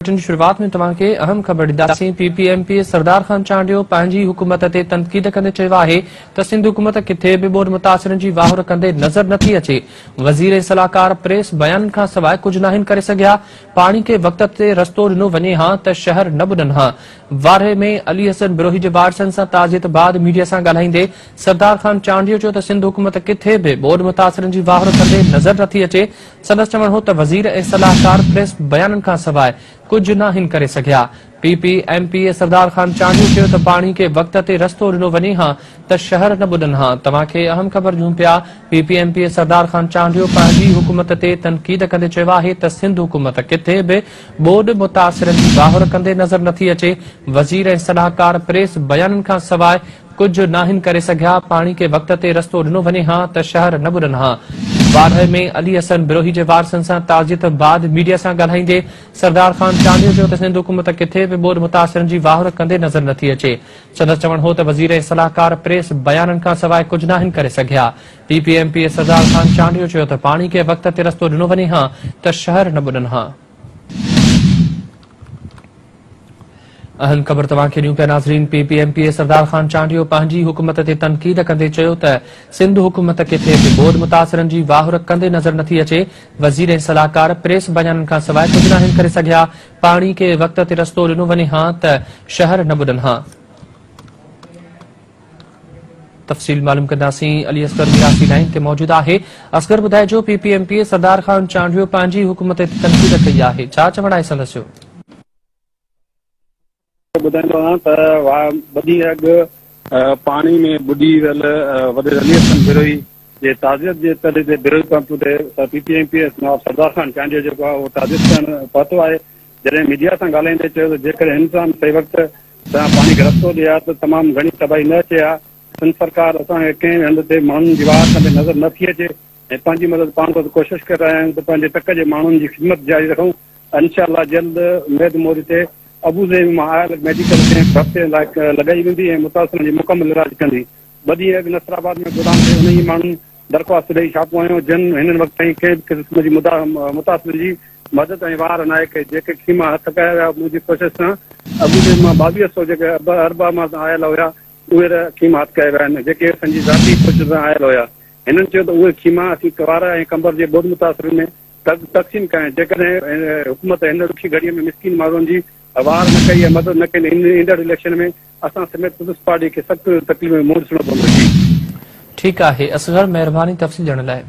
की शुरुआत में तव्हांखे अहम ख़बर ॾींदासीं। पीपीएमपी सरदार खान चांडियो पंहिंजी हुकूमत ते तनक़ीद कंदे चयो आहे त सिंध हुकूमत किथे बि ॿोॾ मुतासिरनि जी वाहुर कंदे नज़र नथी अचे। वज़ीर ऐं सलाहकार प्रेस बयान खां सवाइ कुझु नाहिनि करे सघिया। पाणी खे वक़्त ते रस्तो ॾिनो वञे हा त शहर न ॿुॾनि हा। वारे में अली हसन बिरोही जे वारसनि सां ताज़ियत बाद मीडिया सां ॻाल्हाईंदे सरदार खान चांडियो चयो त सिंध हुकूमत किथे बि ॿोॾ मुतासिरनि जी वाहुर कंदे नज़र नथी अचे। संदसि चवणु हो त वज़ीर ऐं सलाहकार प्रेस बयाननि खां सवाइ कुझु नाहिनि करे सघिया। पीपीएमपी सरदार खान चांडियो चयो त पाणी खे वक़्त ते रस्तो ॾिनो वञे हा त शहर न ॿुॾनि हा। तव्हांखे अहम ख़बर ॾियूं पिया। पीपीएमपी सरदार खान चांडियो पंहिंजी हुकूमत ते तनक़ीद कंदे चयो आहे त सिंध हुकूमत किथे बि ॿोॾ मुतासिरनि जी वाहुर कंदे नज़र नथी अचे। वज़ीर ऐं सलाहकार प्रेस बयाननि खां सवाइ कुझु नाहिनि करे सघिया। पाणी खे वक़्त ते रस्तो ॾिनो वञे हा त शहर न ॿुॾनि हा। वारहे में अली हसन बिरोही जे वारसनि सां ताज़ियत बाद मीडिया सां ॻाल्हाईंदे सरदार खान चांडियो चयो त सिंध हुकूमत किथे बि ॿोॾ मुतासिरनि जी वाहुर कंदे नज़र नथी अचे। संदसि चवणु हो त वज़ीर ऐं सलाहकार प्रेस बयाननि खां सवाइ कुझु नाहिनि करे सघिया। पीपीएमपी सरदार खान चांडियो चयो त पाणी खे वक़्त ते रस्तो ॾिनो वञे हा त शहर न ॿुॾनि हा। अहम ख़बर तव्हांखे ॾियूं पिया नाज़रीन। पीपीएमपी सरदार खान चांडियो पंहिंजी हुकूमत ते तनक़ीद कंदे चयो त सिंध हुकूमत किथे बि ॿोॾ मुतासिरनि जी वाहुर कंदे नज़र नथी अचे। वज़ीर ऐं सलाहकार प्रेस बयाननि खां सवाइ कुझु नाहिनि करे सघिया। पाणी खे वक़्त ते रस्तो ॾिनो वञे हा त शहर न ॿुॾनि हा। तफ़सील मालूम कंदासीं। अली असगर मिरासी लाइन ते मौजूद आहे। असगर ॿुधाइजो, पीपीएमपी सरदार खान चांडियो पंहिंजी हुकूमत ते तनक़ीद कई आहे, छा चवण आहे संदसि जो? ॿुधाईंदो आहियां त वॾी अॻु पाणी में ॿुॾी वियल वॾे अली हसन बिरोही जे ताज़ियत जे तले ते बिरोही पंप ते पीपीएमपी सरदार खान चांडियो जेको आहे उहो ताज़ियत करणु पहुतो आहे। जॾहिं मीडिया सां ॻाल्हाईंदे चयो त जेकॾहिं इंसान सही वक़्तु पाणी खे रस्तो ॾिए हा त तमामु घणी तबाही न अचे हा। सिंध सरकार असांखे कंहिं हंध ते माण्हुनि जी वाह कंदे नज़र नथी अचे ऐं पंहिंजी मदद पाण वटि कोशिशि करे रहिया आहियूं त पंहिंजे तक जे माण्हुनि जी ख़िदमत जारी रखूं। इंशाअल्लाह जल्द उमेद मोरी ते अबूज़ेब मां आयल मेडिकल कैंप हफ़्ते लाइ लॻाई वेंदी ऐं मुतासिरनि जी मुकमल इलाज कंदी। वॾी अॻु नसराबाद में गोदाम ते उन ई माण्हुनि दरख़्वास्त ॾेई छापो आहियूं जिन हिन वक़्त ताईं कंहिं बि क़िस्म जी मुतासिरनि जी मदद ऐं वार नाहे कई। जेके ख़ीमा हथ कया विया मुंहिंजी कोशिशि सां अबूज़ेब मां 2200 जेके अरबा मां आयल हुया उहे ख़ीमा हथ कया विया आहिनि जेके पंहिंजी ज़ाती कोशिशि सां आयल हुया। हिननि चयो त उहे ख़ीमा असीं वार ऐं कंबर जे ॿोॾ मुतासिरनि में तक़सीम कया। जेकॾहिं हुकूमत हिन ॾुखी घड़ीअ में मिसकिन माण्हुनि जी वार न कई ऐं मदद न कई ईंदड़ इलेक्शन में असां समेत पीपल्स पार्टी खे सख़्तु तकलीफ़ में मुंहुं ॾिसणो पवंदो। ठीकु आहे असगर, महिरबानी तफ़सील ॾियण लाइ।